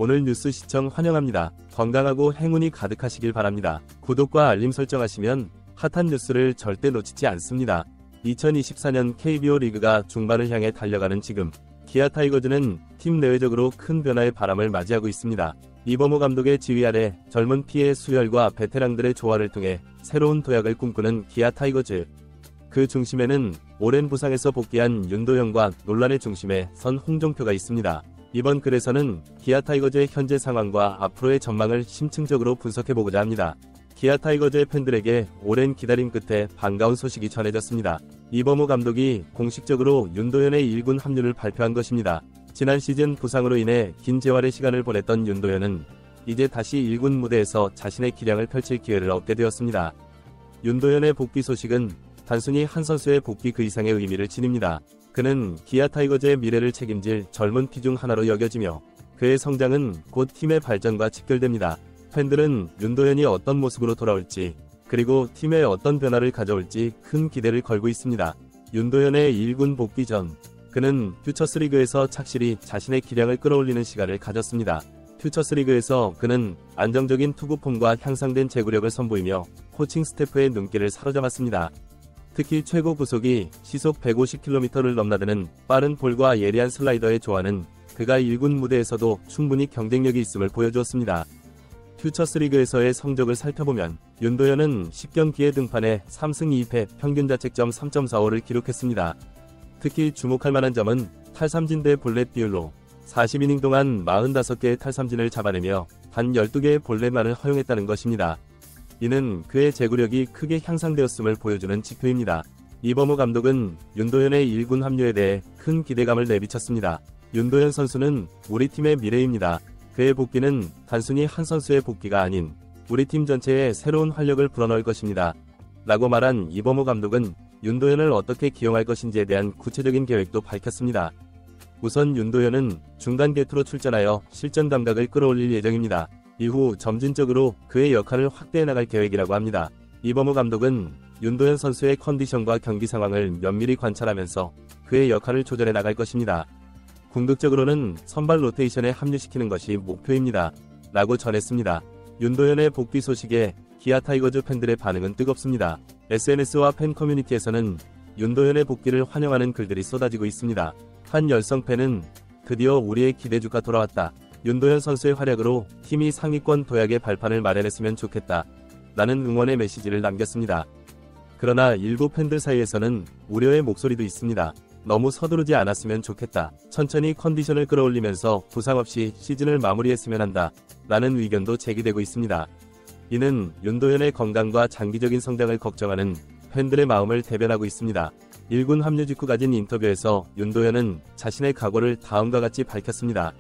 오늘 뉴스 시청 환영합니다. 건강하고 행운이 가득하시길 바랍니다. 구독과 알림 설정하시면 핫한 뉴스를 절대 놓치지 않습니다. 2024년 KBO 리그가 중반을 향해 달려가는 지금 기아 타이거즈는 팀 내외적으로 큰 변화의 바람을 맞이하고 있습니다. 이범호 감독의 지휘 아래 젊은 피의 수혈과 베테랑들의 조화를 통해 새로운 도약을 꿈꾸는 기아 타이거즈. 그 중심에는 오랜 부상에서 복귀한 윤도현과 논란의 중심에 선 홍종표가 있습니다. 이번 글에서는 기아 타이거즈의 현재 상황과 앞으로의 전망을 심층적으로 분석해보고자 합니다. 기아 타이거즈의 팬들에게 오랜 기다림 끝에 반가운 소식이 전해졌습니다. 이범호 감독이 공식적으로 윤도현의 1군 합류를 발표한 것입니다. 지난 시즌 부상으로 인해 긴 재활의 시간을 보냈던 윤도현은 이제 다시 1군 무대에서 자신의 기량을 펼칠 기회를 얻게 되었습니다. 윤도현의 복귀 소식은 단순히 한 선수의 복귀 그 이상의 의미를 지닙니다. 그는 기아 타이거즈의 미래를 책임질 젊은 피 중 하나로 여겨지며 그의 성장은 곧 팀의 발전과 직결됩니다. 팬들은 윤도현이 어떤 모습으로 돌아올지 그리고 팀에 어떤 변화를 가져올지 큰 기대를 걸고 있습니다. 윤도현의 1군 복귀 전 그는 퓨처스리그에서 착실히 자신의 기량을 끌어올리는 시간을 가졌습니다. 퓨처스리그에서 그는 안정적인 투구폼과 향상된 제구력을 선보이며 코칭 스태프의 눈길을 사로잡았습니다. 특히 최고 구속이 시속 150km를 넘나드는 빠른 볼과 예리한 슬라이더의 조화는 그가 1군 무대에서도 충분히 경쟁력이 있음을 보여주었습니다. 퓨처스리그에서의 성적을 살펴보면 윤도현은 10경기에 등판해 3승 2패 평균 자책점 3.45를 기록했습니다. 특히 주목할 만한 점은 탈삼진 대 볼넷 비율로 40이닝 동안 45개의 탈삼진을 잡아내며 단 12개의 볼넷만을 허용했다는 것입니다. 이는 그의 제구력이 크게 향상되었음을 보여주는 지표입니다. 이범호 감독은 윤도현의 1군 합류에 대해 큰 기대감을 내비쳤습니다. 윤도현 선수는 우리 팀의 미래입니다. 그의 복귀는 단순히 한 선수의 복귀가 아닌 우리 팀 전체에 새로운 활력을 불어넣을 것입니다. 라고 말한 이범호 감독은 윤도현을 어떻게 기용할 것인지에 대한 구체적인 계획도 밝혔습니다. 우선 윤도현은 중간 개투로 출전하여 실전 감각을 끌어올릴 예정입니다. 이후 점진적으로 그의 역할을 확대해 나갈 계획이라고 합니다. 이범호 감독은 윤도현 선수의 컨디션과 경기 상황을 면밀히 관찰하면서 그의 역할을 조절해 나갈 것입니다. 궁극적으로는 선발 로테이션에 합류시키는 것이 목표입니다. 라고 전했습니다. 윤도현의 복귀 소식에 기아 타이거즈 팬들의 반응은 뜨겁습니다. SNS와 팬 커뮤니티에서는 윤도현의 복귀를 환영하는 글들이 쏟아지고 있습니다. 한 열성 팬은 드디어 우리의 기대주가 돌아왔다. 윤도현 선수의 활약으로 팀이 상위권 도약의 발판을 마련했으면 좋겠다. 라는 응원의 메시지를 남겼습니다. 그러나 일부 팬들 사이에서는 우려의 목소리도 있습니다. 너무 서두르지 않았으면 좋겠다. 천천히 컨디션을 끌어올리면서 부상 없이 시즌을 마무리했으면 한다. 라는 의견도 제기되고 있습니다. 이는 윤도현의 건강과 장기적인 성장을 걱정하는 팬들의 마음을 대변하고 있습니다. 1군 합류 직후 가진 인터뷰에서 윤도현은 자신의 각오를 다음과 같이 밝혔습니다.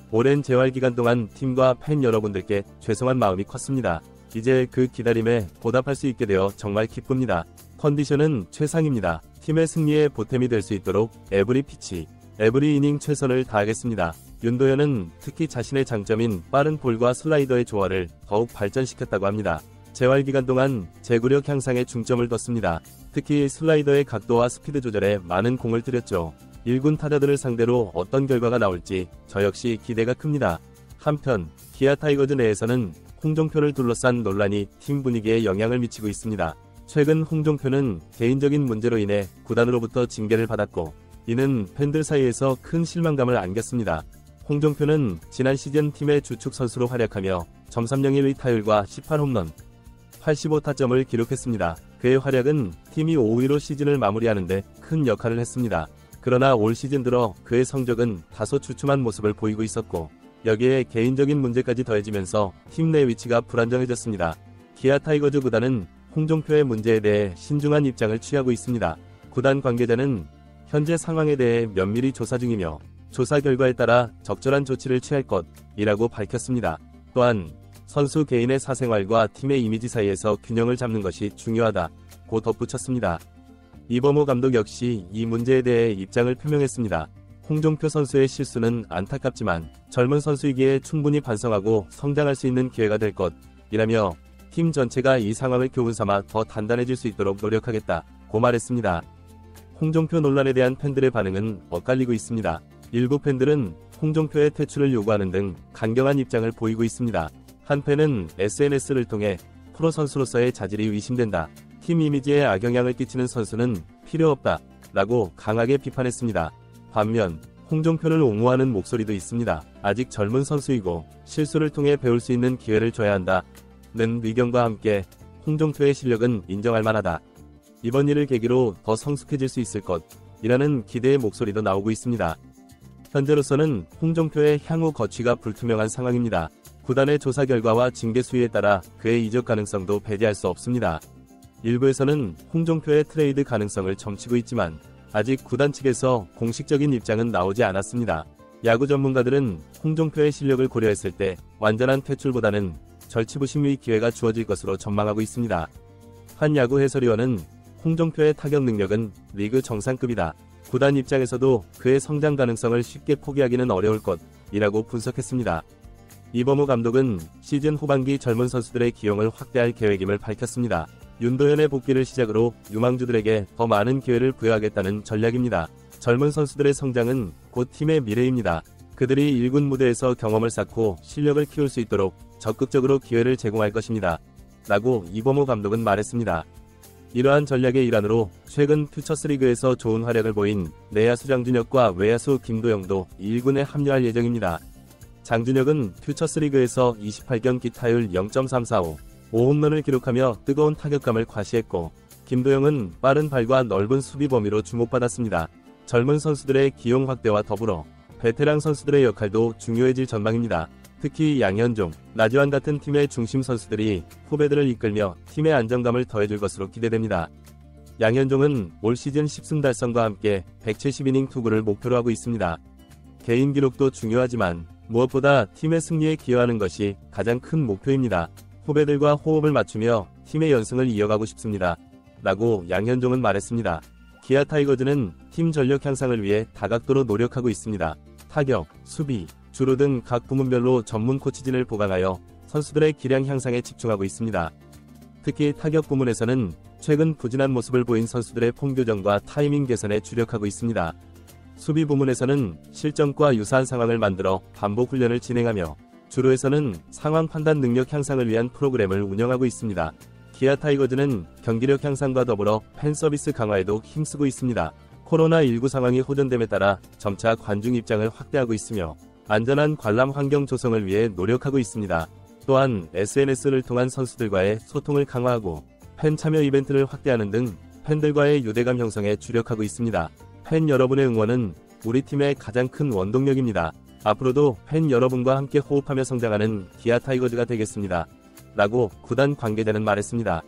오랜 재활 기간 동안 팀과 팬 여러분들께 죄송한 마음이 컸습니다. 이제 그 기다림에 보답할 수 있게 되어 정말 기쁩니다. 컨디션은 최상입니다. 팀의 승리에 보탬이 될 수 있도록 에브리 피치, 에브리 이닝 최선을 다하겠습니다. 윤도현은 특히 자신의 장점인 빠른 볼과 슬라이더의 조화를 더욱 발전시켰다고 합니다. 재활 기간 동안 제구력 향상에 중점을 뒀습니다. 특히 슬라이더의 각도와 스피드 조절에 많은 공을 들였죠. 1군 타자들을 상대로 어떤 결과가 나올지 저 역시 기대가 큽니다. 한편 기아 타이거즈 내에서는 홍종표를 둘러싼 논란이 팀 분위기에 영향을 미치고 있습니다. 최근 홍종표는 개인적인 문제로 인해 구단으로부터 징계를 받았고 이는 팬들 사이에서 큰 실망감을 안겼습니다. 홍종표는 지난 시즌 팀의 주축 선수로 활약하며 .301의 타율과 18홈런, 85타점을 기록했습니다. 그의 활약은 팀이 5위로 시즌을 마무리하는데 큰 역할을 했습니다. 그러나 올 시즌 들어 그의 성적은 다소 주춤한 모습을 보이고 있었고 여기에 개인적인 문제까지 더해지면서 팀 내 위치가 불안정해졌습니다. 기아 타이거즈 구단은 홍종표의 문제에 대해 신중한 입장을 취하고 있습니다. 구단 관계자는 현재 상황에 대해 면밀히 조사 중이며 조사 결과에 따라 적절한 조치를 취할 것이라고 밝혔습니다. 또한 선수 개인의 사생활과 팀의 이미지 사이에서 균형을 잡는 것이 중요하다고 덧붙였습니다. 이범호 감독 역시 이 문제에 대해 입장을 표명했습니다. 홍종표 선수의 실수는 안타깝지만 젊은 선수이기에 충분히 반성하고 성장할 수 있는 기회가 될 것이라며 팀 전체가 이 상황을 교훈삼아 더 단단해질 수 있도록 노력하겠다고 말했습니다. 홍종표 논란에 대한 팬들의 반응은 엇갈리고 있습니다. 일부 팬들은 홍종표의 퇴출을 요구하는 등 강경한 입장을 보이고 있습니다. 한 팬은 SNS를 통해 프로 선수로서의 자질이 의심된다. 팀 이미지에 악영향을 끼치는 선수는 필요 없다. 라고 강하게 비판했습니다. 반면 홍종표를 옹호하는 목소리도 있습니다. 아직 젊은 선수이고 실수를 통해 배울 수 있는 기회를 줘야 한다. 는 의견과 함께 홍종표의 실력은 인정할 만하다. 이번 일을 계기로 더 성숙해질 수 있을 것이라는 기대의 목소리도 나오고 있습니다. 현재로서는 홍종표의 향후 거취가 불투명한 상황입니다. 구단의 조사 결과와 징계 수위에 따라 그의 이적 가능성도 배제할 수 없습니다. 일부에서는 홍종표의 트레이드 가능성을 점치고 있지만 아직 구단 측에서 공식적인 입장은 나오지 않았습니다. 야구 전문가들은 홍종표의 실력을 고려했을 때 완전한 퇴출보다는 절치부심의 기회가 주어질 것으로 전망하고 있습니다. 한 야구 해설위원은 홍종표의 타격 능력은 리그 정상급이다. 구단 입장에서도 그의 성장 가능성을 쉽게 포기하기는 어려울 것이라고 분석했습니다. 이범호 감독은 시즌 후반기 젊은 선수들의 기용을 확대할 계획임을 밝혔습니다. 윤도현의 복귀를 시작으로 유망주들에게 더 많은 기회를 부여하겠다는 전략입니다. 젊은 선수들의 성장은 곧 팀의 미래입니다. 그들이 1군 무대에서 경험을 쌓고 실력을 키울 수 있도록 적극적으로 기회를 제공할 것입니다. 라고 이범호 감독은 말했습니다. 이러한 전략의 일환으로 최근 퓨처스리그에서 좋은 활약을 보인 내야수 장준혁과 외야수 김도영도 1군에 합류할 예정입니다. 장준혁은 퓨처스리그에서 28경기 타율 0.345, 5홈런을 기록하며 뜨거운 타격감을 과시했고, 김도영은 빠른 발과 넓은 수비 범위로 주목받았습니다. 젊은 선수들의 기용 확대와 더불어 베테랑 선수들의 역할도 중요해질 전망입니다. 특히 양현종, 나지완 같은 팀의 중심 선수들이 후배들을 이끌며 팀의 안정감을 더해줄 것으로 기대됩니다. 양현종은 올 시즌 10승 달성과 함께 170이닝 투구를 목표로 하고 있습니다. 개인 기록도 중요하지만 무엇보다 팀의 승리에 기여하는 것이 가장 큰 목표입니다. 후배들과 호흡을 맞추며 팀의 연승을 이어가고 싶습니다. 라고 양현종은 말했습니다. 기아 타이거즈는 팀 전력 향상을 위해 다각도로 노력하고 있습니다. 타격, 수비, 주루 등 각 부문별로 전문 코치진을 보강하여 선수들의 기량 향상에 집중하고 있습니다. 특히 타격 부문에서는 최근 부진한 모습을 보인 선수들의 폼 교정과 타이밍 개선에 주력하고 있습니다. 수비 부문에서는 실점과 유사한 상황을 만들어 반복 훈련을 진행하며 주루에서는 상황 판단 능력 향상을 위한 프로그램을 운영하고 있습니다. 기아 타이거즈는 경기력 향상과 더불어 팬 서비스 강화에도 힘쓰고 있습니다. 코로나19 상황이 호전됨에 따라 점차 관중 입장을 확대하고 있으며 안전한 관람 환경 조성을 위해 노력하고 있습니다. 또한 SNS를 통한 선수들과의 소통을 강화하고 팬 참여 이벤트를 확대하는 등 팬들과의 유대감 형성에 주력하고 있습니다. 팬 여러분의 응원은 우리 팀의 가장 큰 원동력입니다. 앞으로도 팬 여러분과 함께 호흡하며 성장하는 기아 타이거즈가 되겠습니다. 라고 구단 관계자는 말했습니다.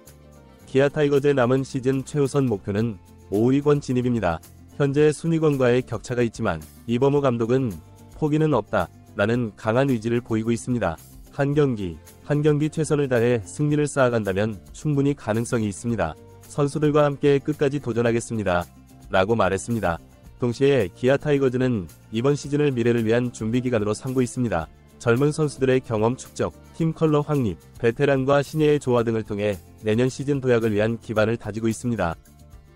기아 타이거즈의 남은 시즌 최우선 목표는 5위권 진입입니다. 현재 순위권과의 격차가 있지만 이범호 감독은 포기는 없다 라는 강한 의지를 보이고 있습니다. 한 경기 최선을 다해 승리를 쌓아간다면 충분히 가능성이 있습니다. 선수들과 함께 끝까지 도전하겠습니다. 라고 말했습니다. 동시에 기아 타이거즈는 이번 시즌을 미래를 위한 준비 기간으로 삼고 있습니다. 젊은 선수들의 경험 축적, 팀 컬러 확립, 베테랑과 신예의 조화 등을 통해 내년 시즌 도약을 위한 기반을 다지고 있습니다.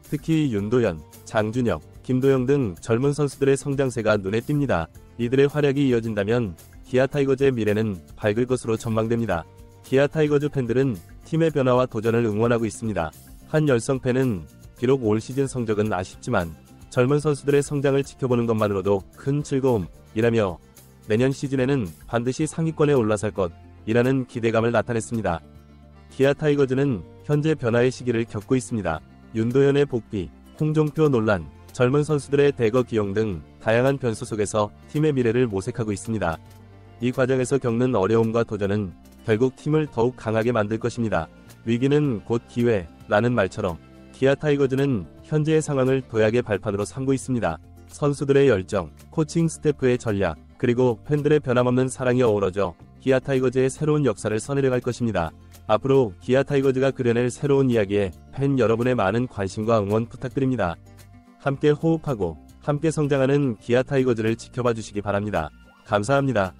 특히 윤도현, 장준혁, 김도영 등 젊은 선수들의 성장세가 눈에 띕니다. 이들의 활약이 이어진다면 기아 타이거즈의 미래는 밝을 것으로 전망됩니다. 기아 타이거즈 팬들은 팀의 변화와 도전을 응원하고 있습니다. 한 열성 팬은 비록 올 시즌 성적은 아쉽지만 젊은 선수들의 성장을 지켜보는 것만으로도 큰 즐거움이라며 내년 시즌에는 반드시 상위권에 올라설 것이라는 기대감을 나타냈습니다. 기아 타이거즈는 현재 변화의 시기를 겪고 있습니다. 윤도현의 복귀, 홍종표 논란, 젊은 선수들의 대거 기용 등 다양한 변수 속에서 팀의 미래를 모색하고 있습니다. 이 과정에서 겪는 어려움과 도전은 결국 팀을 더욱 강하게 만들 것입니다. 위기는 곧 기회라는 말처럼 기아 타이거즈는 현재의 상황을 도약의 발판으로 삼고 있습니다. 선수들의 열정, 코칭 스태프의 전략, 그리고 팬들의 변함없는 사랑이 어우러져 기아 타이거즈의 새로운 역사를 써내려갈 것입니다. 앞으로 기아 타이거즈가 그려낼 새로운 이야기에 팬 여러분의 많은 관심과 응원 부탁드립니다. 함께 호흡하고 함께 성장하는 기아 타이거즈를 지켜봐 주시기 바랍니다. 감사합니다.